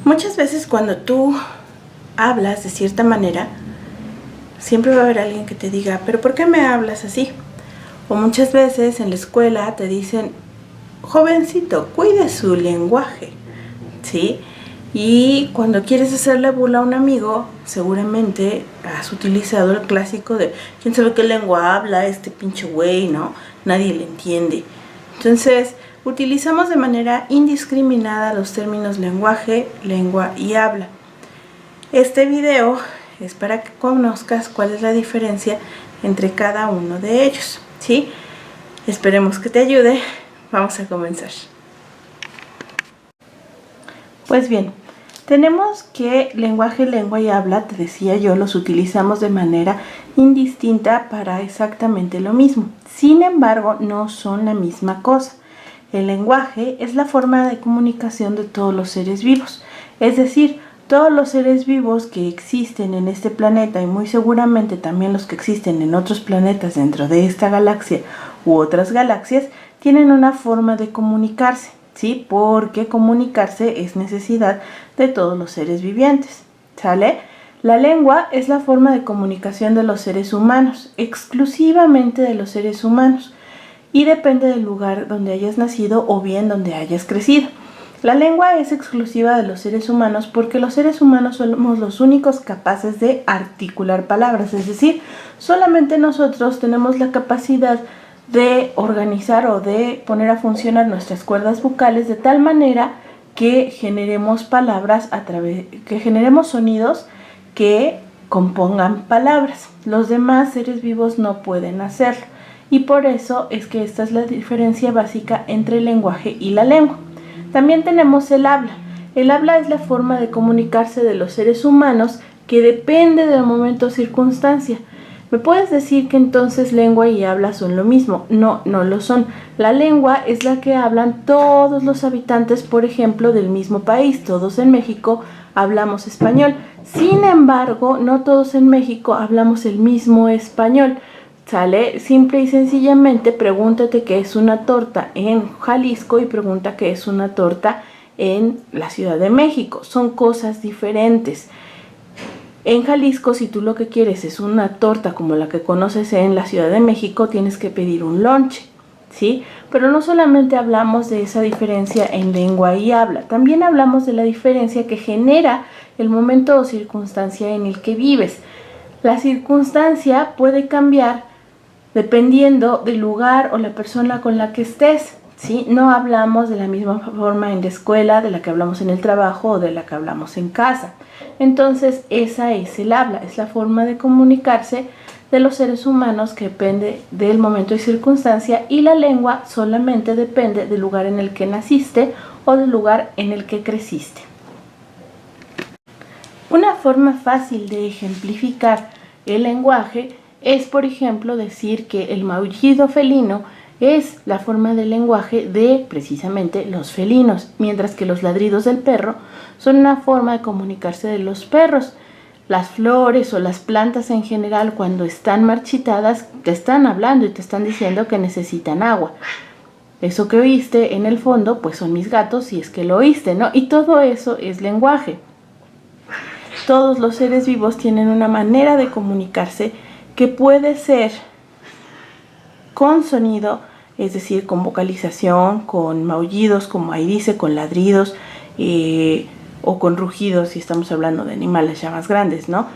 Muchas veces cuando tú hablas de cierta manera, siempre va a haber alguien que te diga, ¿pero por qué me hablas así? O muchas veces en la escuela te dicen, jovencito, cuide su lenguaje, ¿sí? Y cuando quieres hacerle burla a un amigo, seguramente has utilizado el clásico de, ¿quién sabe qué lengua habla este pinche güey, no? Nadie le entiende. Entonces, utilizamos de manera indiscriminada los términos lenguaje, lengua y habla. Este video es para que conozcas cuál es la diferencia entre cada uno de ellos, ¿sí? Esperemos que te ayude. Vamos a comenzar. Pues bien, tenemos que lenguaje, lengua y habla, te decía yo, los utilizamos de manera indistinta para exactamente lo mismo. Sin embargo, no son la misma cosa. El lenguaje es la forma de comunicación de todos los seres vivos. Es decir, todos los seres vivos que existen en este planeta y muy seguramente también los que existen en otros planetas dentro de esta galaxia u otras galaxias tienen una forma de comunicarse, ¿sí? Porque comunicarse es necesidad de todos los seres vivientes, ¿sale? La lengua es la forma de comunicación de los seres humanos, exclusivamente de los seres humanos, y depende del lugar donde hayas nacido o bien donde hayas crecido. La lengua es exclusiva de los seres humanos porque los seres humanos somos los únicos capaces de articular palabras, es decir, solamente nosotros tenemos la capacidad de organizar o de poner a funcionar nuestras cuerdas vocales de tal manera que generemos palabras que generemos sonidos que compongan palabras. Los demás seres vivos no pueden hacerlo y por eso es que esta es la diferencia básica entre el lenguaje y la lengua. También tenemos el habla. El habla es la forma de comunicarse de los seres humanos que depende del momento o circunstancia. ¿Me puedes decir que entonces lengua y habla son lo mismo? No, no lo son. La lengua es la que hablan todos los habitantes, por ejemplo, del mismo país. Todos en México hablamos español. Sin embargo, no todos en México hablamos el mismo español. ¿Sale? Simple y sencillamente pregúntate qué es una torta en Jalisco y pregunta qué es una torta en la Ciudad de México. Son cosas diferentes. En Jalisco, si tú lo que quieres es una torta como la que conoces en la Ciudad de México, tienes que pedir un lonche, ¿sí? Pero no solamente hablamos de esa diferencia en lengua y habla, también hablamos de la diferencia que genera el momento o circunstancia en el que vives. La circunstancia puede cambiar dependiendo del lugar o la persona con la que estés, ¿sí? No hablamos de la misma forma en la escuela, de la que hablamos en el trabajo o de la que hablamos en casa. Entonces, esa es el habla, es la forma de comunicarse de los seres humanos que depende del momento y circunstancia, y la lengua solamente depende del lugar en el que naciste o del lugar en el que creciste. Una forma fácil de ejemplificar el lenguaje es, por ejemplo, decir que el maullido felino es la forma de lenguaje de precisamente los felinos, mientras que los ladridos del perro son una forma de comunicarse de los perros. Las flores o las plantas en general, cuando están marchitadas, te están hablando y te están diciendo que necesitan agua. Eso que oíste en el fondo, pues son mis gatos, si es que lo oíste, ¿no? Y todo eso es lenguaje. Todos los seres vivos tienen una manera de comunicarse que puede ser con sonido, es decir, con vocalización, con maullidos, como ahí dice, con ladridos, o con rugidos, si estamos hablando de animales ya más grandes, ¿no?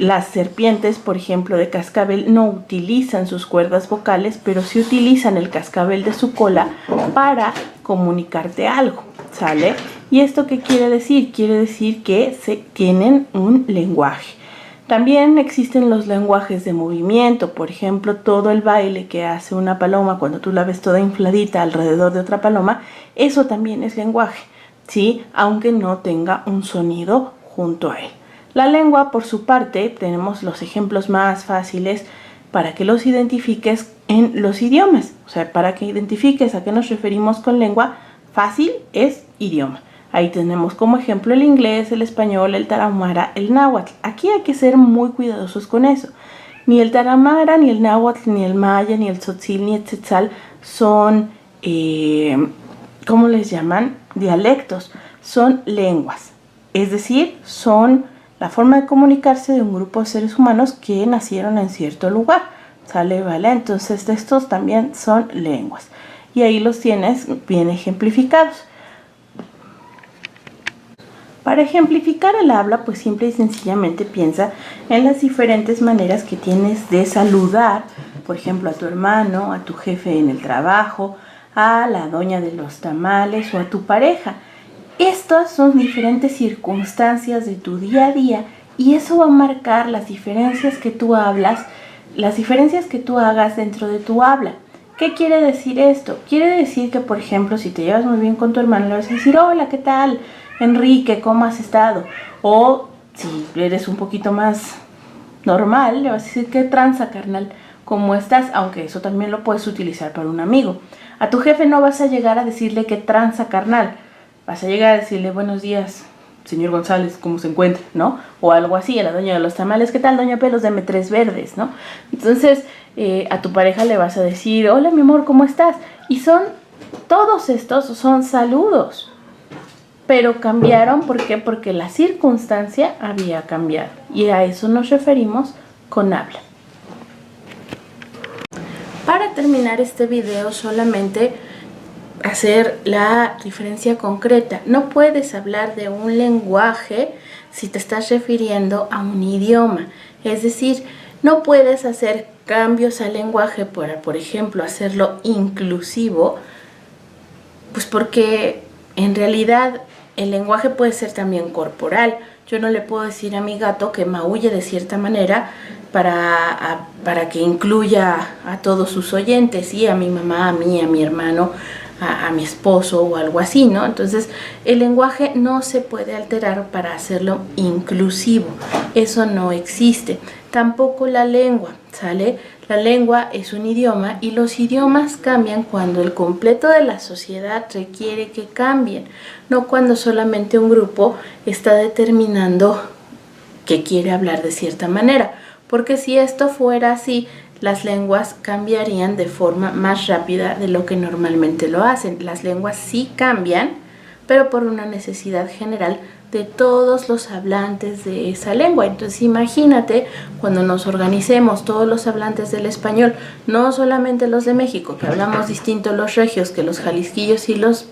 Las serpientes, por ejemplo, de cascabel, no utilizan sus cuerdas vocales, pero sí utilizan el cascabel de su cola para comunicarte algo, ¿sale? ¿Y esto qué quiere decir? Quiere decir que tienen un lenguaje. También existen los lenguajes de movimiento, por ejemplo, todo el baile que hace una paloma cuando tú la ves toda infladita alrededor de otra paloma, eso también es lenguaje, ¿sí? Aunque no tenga un sonido junto a él. La lengua, por su parte, tenemos los ejemplos más fáciles para que los identifiques en los idiomas. O sea, para que identifiques a qué nos referimos con lengua, fácil es idioma. Ahí tenemos como ejemplo el inglés, el español, el tarahumara, el náhuatl. Aquí hay que ser muy cuidadosos con eso. Ni el tarahumara, ni el náhuatl, ni el maya, ni el tzotzil, ni el tzetzal son ¿cómo les llaman? Dialectos. Son lenguas. Es decir, son la forma de comunicarse de un grupo de seres humanos que nacieron en cierto lugar. ¿Sale? ¿Vale? Entonces estos también son lenguas. Y ahí los tienes bien ejemplificados. Para ejemplificar el habla, pues simple y sencillamente piensa en las diferentes maneras que tienes de saludar, por ejemplo, a tu hermano, a tu jefe en el trabajo, a la doña de los tamales o a tu pareja. Estas son diferentes circunstancias de tu día a día y eso va a marcar las diferencias que tú hablas, las diferencias que tú hagas dentro de tu habla. ¿Qué quiere decir esto? Quiere decir que, por ejemplo, si te llevas muy bien con tu hermano, le vas a decir, hola, ¿qué tal? Enrique, ¿cómo has estado? O si eres un poquito más normal, le vas a decir, ¿qué tranza, carnal? ¿Cómo estás? Aunque eso también lo puedes utilizar para un amigo. A tu jefe no vas a llegar a decirle, ¿qué tranza, carnal? Vas a llegar a decirle, buenos días, señor González, ¿cómo se encuentra? ¿No? O algo así, a la doña de los tamales, ¿qué tal, doña Pelos? Deme 3 verdes, ¿no? Entonces, a tu pareja le vas a decir, hola, mi amor, ¿cómo estás? Y todos estos son saludos, pero cambiaron, ¿por qué? Porque la circunstancia había cambiado, y a eso nos referimos con habla. Para terminar este video, solamente hacer la diferencia concreta. No puedes hablar de un lenguaje si te estás refiriendo a un idioma. Es decir, no puedes hacer cambios al lenguaje para, por ejemplo, hacerlo inclusivo, pues porque en realidad el lenguaje puede ser también corporal. Yo no le puedo decir a mi gato que maulle de cierta manera para que incluya a todos sus oyentes, y a mi mamá, a mí, a mi hermano, a mi esposo o algo así, ¿no? Entonces el lenguaje no se puede alterar para hacerlo inclusivo, eso no existe. Tampoco la lengua, ¿sale? La lengua es un idioma y los idiomas cambian cuando el completo de la sociedad requiere que cambien, no cuando solamente un grupo está determinando que quiere hablar de cierta manera, porque si esto fuera así, las lenguas cambiarían de forma más rápida de lo que normalmente lo hacen. Las lenguas sí cambian, pero por una necesidad general de todos los hablantes de esa lengua. Entonces imagínate cuando nos organicemos todos los hablantes del español, no solamente los de México, que hablamos distinto los regios que los jalisquillos y los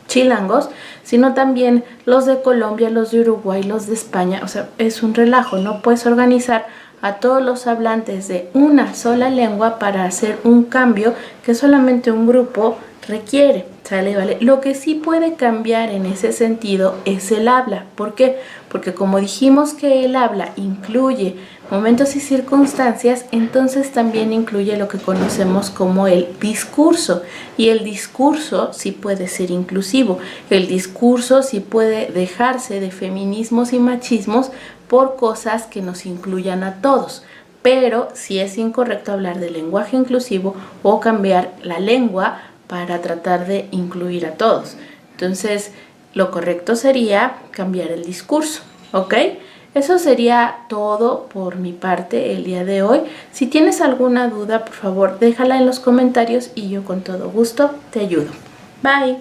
chilangos, sino también los de Colombia, los de Uruguay, los de España. O sea, es un relajo, no puedes organizar a todos los hablantes de una sola lengua para hacer un cambio que solamente un grupo requiere, ¿sale? ¿Vale? Lo que sí puede cambiar en ese sentido es el habla. ¿Por qué? Porque como dijimos que el habla incluye momentos y circunstancias, entonces también incluye lo que conocemos como el discurso. Y el discurso sí puede ser inclusivo. El discurso sí puede dejarse de feminismos y machismos por cosas que nos incluyan a todos. Pero sí es incorrecto hablar de lenguaje inclusivo o cambiar la lengua para tratar de incluir a todos. Entonces, lo correcto sería cambiar el discurso, ¿ok? Eso sería todo por mi parte el día de hoy. Si tienes alguna duda, por favor, déjala en los comentarios y yo con todo gusto te ayudo. Bye.